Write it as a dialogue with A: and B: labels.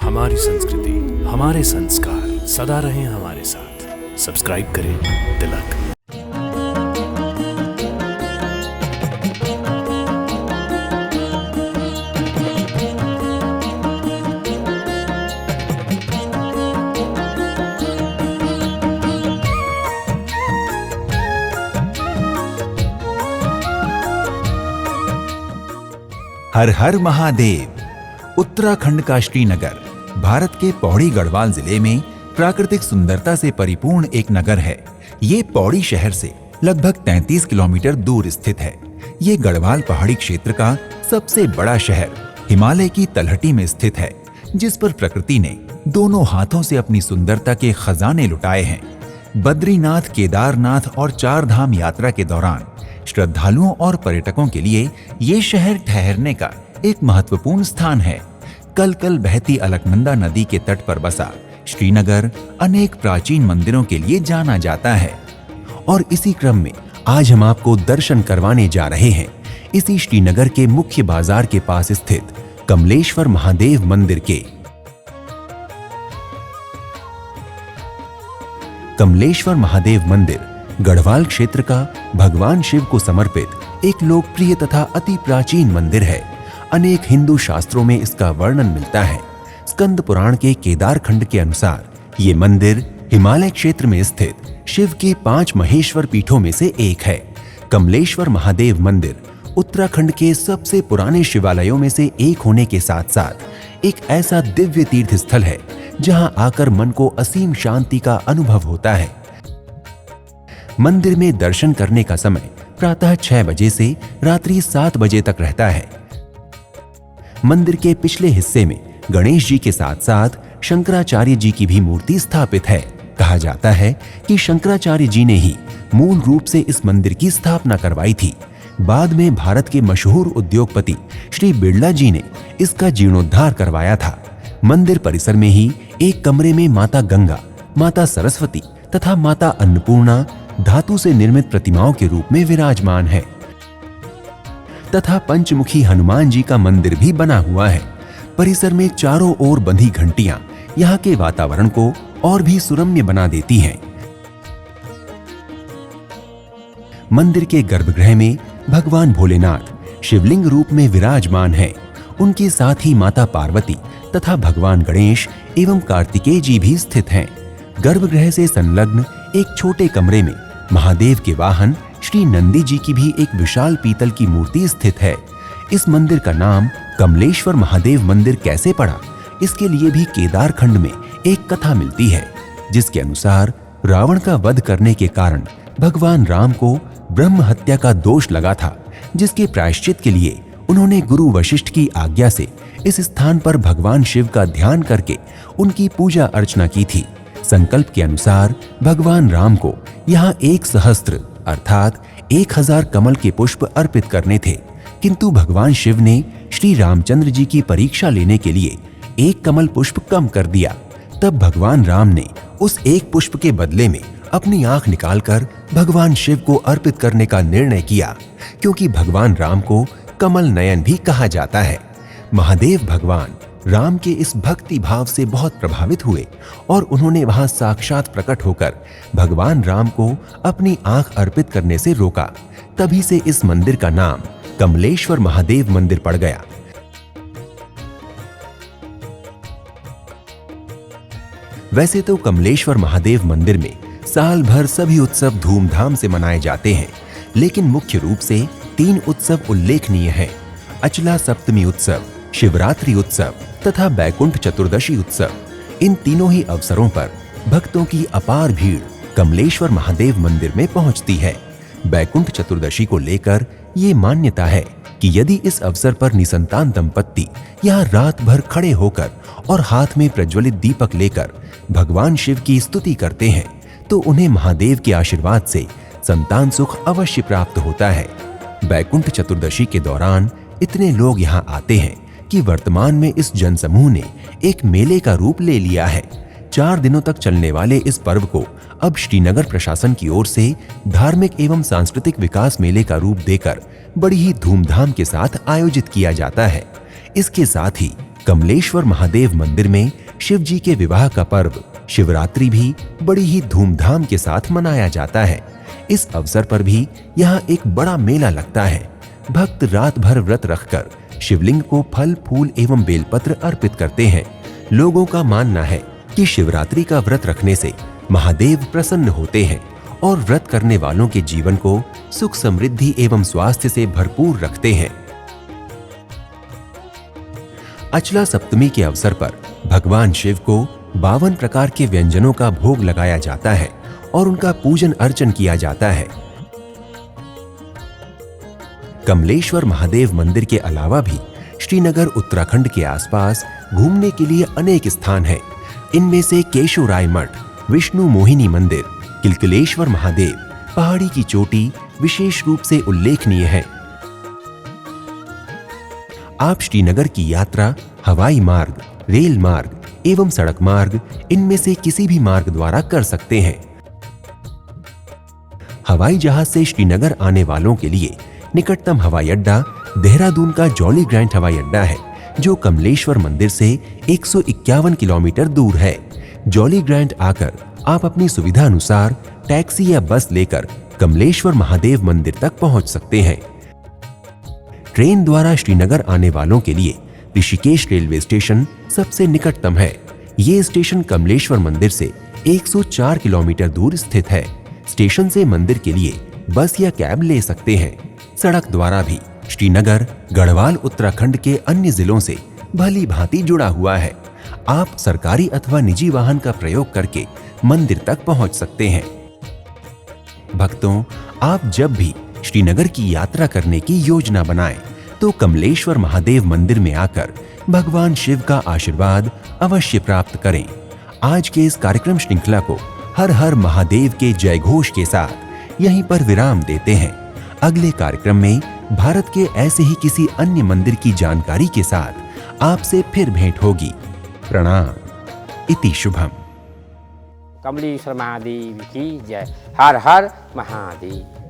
A: हमारी संस्कृति, हमारे संस्कार सदा रहें हमारे साथ। सब्सक्राइब करें तिलक।
B: हर हर महादेव। उत्तराखंड का श्रीनगर भारत के पौड़ी गढ़वाल जिले में प्राकृतिक सुंदरता से परिपूर्ण एक नगर है। ये पौड़ी शहर से लगभग 33 किलोमीटर दूर स्थित है। ये गढ़वाल पहाड़ी क्षेत्र का सबसे बड़ा शहर हिमालय की तलहटी में स्थित है, जिस पर प्रकृति ने दोनों हाथों से अपनी सुंदरता के खजाने लुटाए हैं। बद्रीनाथ, केदारनाथ और चार धाम यात्रा के दौरान श्रद्धालुओं और पर्यटकों के लिए ये शहर ठहरने का एक महत्वपूर्ण स्थान है। कल कल बहती अलकनंदा नदी के तट पर बसा श्रीनगर अनेक प्राचीन मंदिरों के लिए जाना जाता है। और इसी क्रम में आज हम आपको दर्शन करवाने जा रहे हैं इसी श्रीनगर के मुख्य बाजार के पास स्थित कमलेश्वर महादेव मंदिर के। कमलेश्वर महादेव मंदिर गढ़वाल क्षेत्र का भगवान शिव को समर्पित एक लोकप्रिय तथा अति प्राचीन मंदिर है। अनेक हिंदू शास्त्रों में इसका वर्णन मिलता है। स्कंद पुराण के केदार खंड के अनुसार ये मंदिर हिमालय क्षेत्र में स्थित शिव के 5 महेश्वर पीठों में से एक है। कमलेश्वर महादेव मंदिर उत्तराखंड के सबसे पुराने शिवालयों में से एक होने के साथ साथ एक ऐसा दिव्य तीर्थ स्थल है जहां आकर मन को असीम शांति का अनुभव होता है। मंदिर में दर्शन करने का समय प्रातः 6 बजे से रात्रि 7 बजे तक रहता है। मंदिर के पिछले हिस्से में गणेश जी के साथ साथ शंकराचार्य जी की भी मूर्ति स्थापित है। कहा जाता है कि शंकराचार्य जी ने ही मूल रूप से इस मंदिर की स्थापना करवाई थी। बाद में भारत के मशहूर उद्योगपति श्री बिड़ला जी ने इसका जीर्णोद्धार करवाया था। मंदिर परिसर में ही एक कमरे में माता गंगा, माता सरस्वती तथा माता अन्नपूर्णा धातु से निर्मित प्रतिमाओं के रूप में विराजमान है तथा पंचमुखी हनुमान जी का मंदिर भी बना हुआ है। परिसर में चारों ओर बंधी घंटियां यहाँ के वातावरण को और भी सुरम्य बना देती हैं। मंदिर के गर्भगृह में भगवान भोलेनाथ शिवलिंग रूप में विराजमान है। उनके साथ ही माता पार्वती तथा भगवान गणेश एवं कार्तिकेय जी भी स्थित हैं। गर्भगृह से संलग्न एक छोटे कमरे में महादेव के वाहन श्री नंदी जी की भी एक विशाल पीतल की मूर्ति स्थित है। इस मंदिर का नाम कमलेश्वर महादेव मंदिर कैसे पड़ा, इसके लिए भी केदार खंड में एक कथा मिलती है, जिसके अनुसार रावण का वध करने के कारण भगवान राम को ब्रह्म हत्या का दोष लगा था, जिसके प्रायश्चित के लिए उन्होंने गुरु वशिष्ठ की आज्ञा से इस स्थान पर भगवान शिव का ध्यान करके उनकी पूजा अर्चना की थी। संकल्प के अनुसार भगवान राम को यहाँ 1 सहस्त्र अर्थात 1000 कमल के पुष्प अर्पित करने थे, किंतु भगवान शिव ने श्री रामचंद्र जी की परीक्षा लेने के लिए 1 कमल पुष्प कम कर दिया। तब भगवान राम ने उस 1 पुष्प के बदले में अपनी आंख निकालकर भगवान शिव को अर्पित करने का निर्णय किया, क्योंकि भगवान राम को कमल नयन भी कहा जाता है। महादेव भगवान राम के इस भक्ति भाव से बहुत प्रभावित हुए और उन्होंने वहां साक्षात प्रकट होकर भगवान राम को अपनी आंख अर्पित करने से रोका। तभी से इस मंदिर का नाम कमलेश्वर महादेव मंदिर पड़ गया। वैसे तो कमलेश्वर महादेव मंदिर में साल भर सभी उत्सव धूमधाम से मनाए जाते हैं, लेकिन मुख्य रूप से 3 उत्सव उल्लेखनीय हैं: अचला सप्तमी उत्सव, शिवरात्रि उत्सव तथा बैकुंठ चतुर्दशी उत्सव। इन तीनों ही अवसरों पर भक्तों की अपार भीड़ कमलेश्वर महादेव मंदिर में पहुंचती है। बैकुंठ चतुर्दशी को लेकर ये मान्यता है कि यदि इस अवसर पर निसंतान दंपत्ति यहाँ रात भर खड़े होकर और हाथ में प्रज्वलित दीपक लेकर भगवान शिव की स्तुति करते हैं, तो उन्हें महादेव के आशीर्वाद से संतान सुख अवश्य प्राप्त होता है। बैकुंठ चतुर्दशी के दौरान इतने लोग यहाँ आते हैं कि वर्तमान में इस जनसमूह ने एक मेले का रूप ले लिया है। 4 दिनों तक चलने वाले इस पर्व को अब श्रीनगर प्रशासन की ओर से धार्मिक एवं सांस्कृतिक विकास मेले का रूप देकर बड़ी ही धूमधाम के साथ आयोजित किया जाता है। इसके साथ ही कमलेश्वर महादेव मंदिर में शिव जी के विवाह का पर्व शिवरात्रि भी बड़ी ही धूमधाम के साथ मनाया जाता है। इस अवसर पर भी यहाँ एक बड़ा मेला लगता है। भक्त रात भर व्रत रखकर शिवलिंग को फल फूल एवं बेलपत्र अर्पित करते हैं। लोगों का मानना है कि शिवरात्रि का व्रत रखने से महादेव प्रसन्न होते हैं और व्रत करने वालों के जीवन को सुख समृद्धि एवं स्वास्थ्य से भरपूर रखते हैं। अचला सप्तमी के अवसर पर भगवान शिव को 52 प्रकार के व्यंजनों का भोग लगाया जाता है और उनका पूजन अर्चन किया जाता है। कमलेश्वर महादेव मंदिर के अलावा भी श्रीनगर उत्तराखंड के आसपास घूमने के लिए अनेक स्थान हैं। इनमें से केशोराय मठ, विष्णु मोहिनी मंदिर, किलकिलेश्वर महादेव, पहाड़ी की चोटी विशेष रूप से उल्लेखनीय है। आप श्रीनगर की यात्रा हवाई मार्ग, रेल मार्ग एवं सड़क मार्ग इनमें से किसी भी मार्ग द्वारा कर सकते हैं। हवाई जहाज से श्रीनगर आने वालों के लिए निकटतम हवाई अड्डा देहरादून का जॉली ग्रांट हवाई अड्डा है, जो कमलेश्वर मंदिर से 151 किलोमीटर दूर है। जॉली ग्रांट आकर आप अपनी सुविधा अनुसार टैक्सी या बस लेकर कमलेश्वर महादेव मंदिर तक पहुंच सकते हैं। ट्रेन द्वारा श्रीनगर आने वालों के लिए ऋषिकेश रेलवे स्टेशन सबसे निकटतम है। ये स्टेशन कमलेश्वर मंदिर से 104 किलोमीटर दूर स्थित है। स्टेशन से मंदिर के लिए बस या कैब ले सकते हैं। सड़क द्वारा भी श्रीनगर गढ़वाल उत्तराखंड के अन्य जिलों से भली भांति जुड़ा हुआ है। आप सरकारी अथवा निजी वाहन का प्रयोग करके मंदिर तक पहुंच सकते हैं। भक्तों, आप जब भी श्रीनगर की यात्रा करने की योजना बनाएं, तो कमलेश्वर महादेव मंदिर में आकर भगवान शिव का आशीर्वाद अवश्य प्राप्त करें। आज के इस कार्यक्रम श्रृंखला को हर हर महादेव के जय घोष के साथ यहीं पर विराम देते हैं। अगले कार्यक्रम में भारत के ऐसे ही किसी अन्य मंदिर की जानकारी के साथ आपसे फिर भेंट होगी। प्रणाम। इति शुभम।
C: कमलेश्वर महादेव की जय। हर हर महादेव।